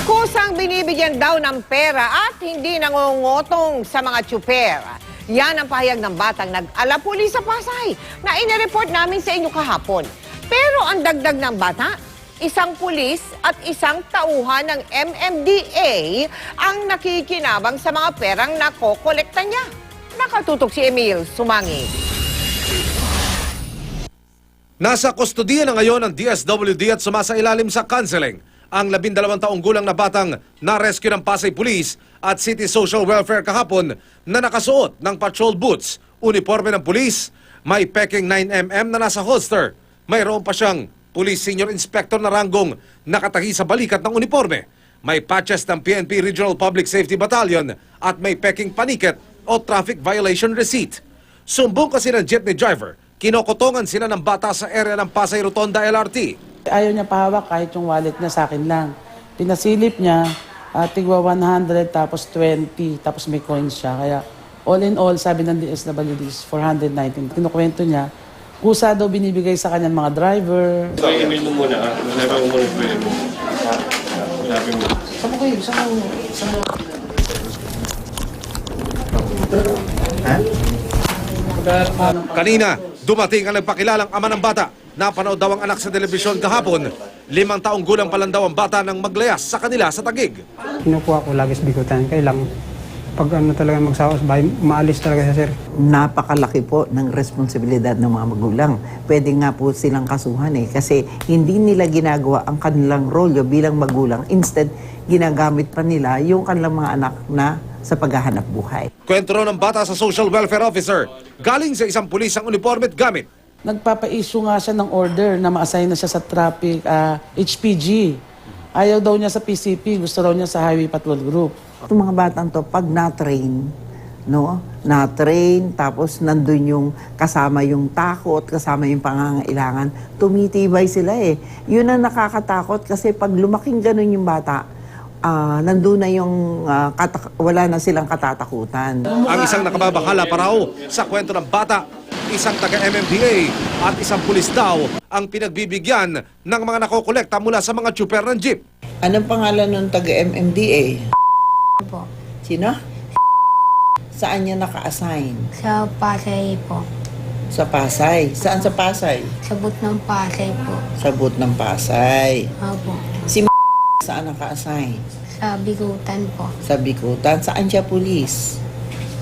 Kusang binibigyan daw ng pera at hindi nangungutong sa mga tsuper. Yan ang pahayag ng batang nag-alapuli sa Pasay na inireport namin sa inyo kahapon. Pero ang dagdag ng bata, isang pulis at isang tauhan ng MMDA ang nakikinabang sa mga perang nakokolekta niya. Nakatutok si Emil Sumangi. Nasa kustodiya na ngayon ng DSWD at sumasailalim sa counseling ang 12 taong gulang na batang na-rescue ng Pasay Police at City Social Welfare kahapon na nakasuot ng patrol boots, uniforme ng pulis, may peking 9mm na nasa holster. Mayroon pa siyang Police Senior Inspector na ranggong nakatahi sa balikat ng uniforme. May patches ng PNP Regional Public Safety Battalion at may peking paniket o traffic violation receipt. Sumbong kasi ng jeepney driver, kinokotongan sila ng bata sa area ng Pasay Rotonda LRT. Ayaw niya pahawak kahit yung wallet niya sa akin lang. Pinasilip niya, tigwa 100 tapos 20 tapos may coins siya. Kaya all in all, sabi ng DSWD is 419. Kinukwento niya, kusa daw binibigay sa kanyang mga driver. So, email mo muna ha. Hanapin mo muna yung pwede mo. Hanapin mo. Saan ko yun? Saan mo? Kanina, dumating ang nagpakilalang ama ng bata. Napanood daw ang anak sa telebisyon kahapon. 5 taong gulang pa lang daw ang bata nang maglayas sa kanila sa Taguig. Kinukuha ko lagi sa bigutan. Kailang pag talaga magsawa sa bahay, maalis talaga siya, sir. Napakalaki po ng responsibilidad ng mga magulang. Pwede nga po silang kasuhan kasi hindi nila ginagawa ang kanilang role bilang magulang. Instead, ginagamit pa nila yung kanilang mga anak na sa paghahanap buhay. Kwento raw ng bata sa social welfare officer, galing sa isang pulis ang uniforme at gamit. Nagpapa-issue nga siya ng order na ma-assign na siya sa traffic HPG. Ayaw daw niya sa PCP, gusto raw niya sa Highway Patrol Group. Itong mga batang to, pag na-train, na-train, tapos nandun yung kasama yung takot, kasama yung pangangailangan, tumitibay sila Yun ang nakakatakot kasi pag lumaking ganun yung bata, nandun na yung wala na silang katatakutan. Ang isang nakababahala pa raw sa kwento ng bata, isang taga-MMDA at isang pulis daw ang pinagbibigyan ng mga nakokolekta mula sa mga tsuper ng jeep. Anong pangalan ng taga-MMDA? Po. Sino? Saan niya naka-assign? Sa Pasay po. Sa Pasay. Saan sa Pasay? Sa boot ng Pasay po. Sa boot ng Pasay. Opo. Si saan naka-assign? Sa Bigutan po. Sa Bikutan. Saan siya pulis?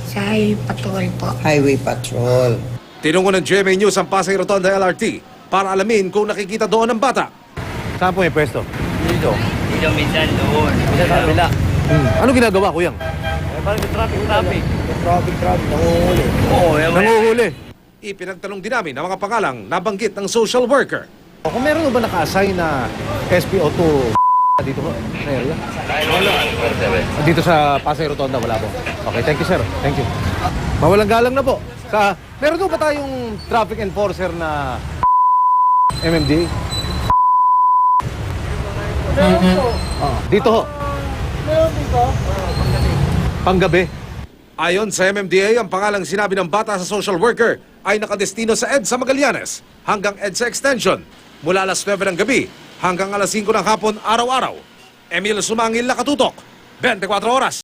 Sa Highway Patrol po. Highway Patrol. Tinungo ng GMA News ang Pasay Rotonda LRT para alamin kung nakikita doon ang bata. Saan po yung pwesto? Dito minsan doon. Minsan sa kabila. Ano ginagawa, kuyang? Parang traffic. Nanguhuli. Oo, Nanguhuli. Ipinagtanong din namin ang mga pangalang nabanggit ng social worker. Kung meron ba naka-assign na SPO2 dito po, sa area? Dito sa Pasay Rotonda, wala po. Okay, thank you, sir. Thank you. Mawalang galang na po. Meron ba tayong traffic enforcer na MMD? Dito ho. Panggabi. Ayon sa MMDA, ang pangalang sinabi ng bata sa social worker ay nakadestino sa EDSA Magallanes hanggang EDSA Extension mula alas 9 ng gabi hanggang alas 5 ng hapon araw-araw. Emil Sumangil, Nakatutok, 24 oras.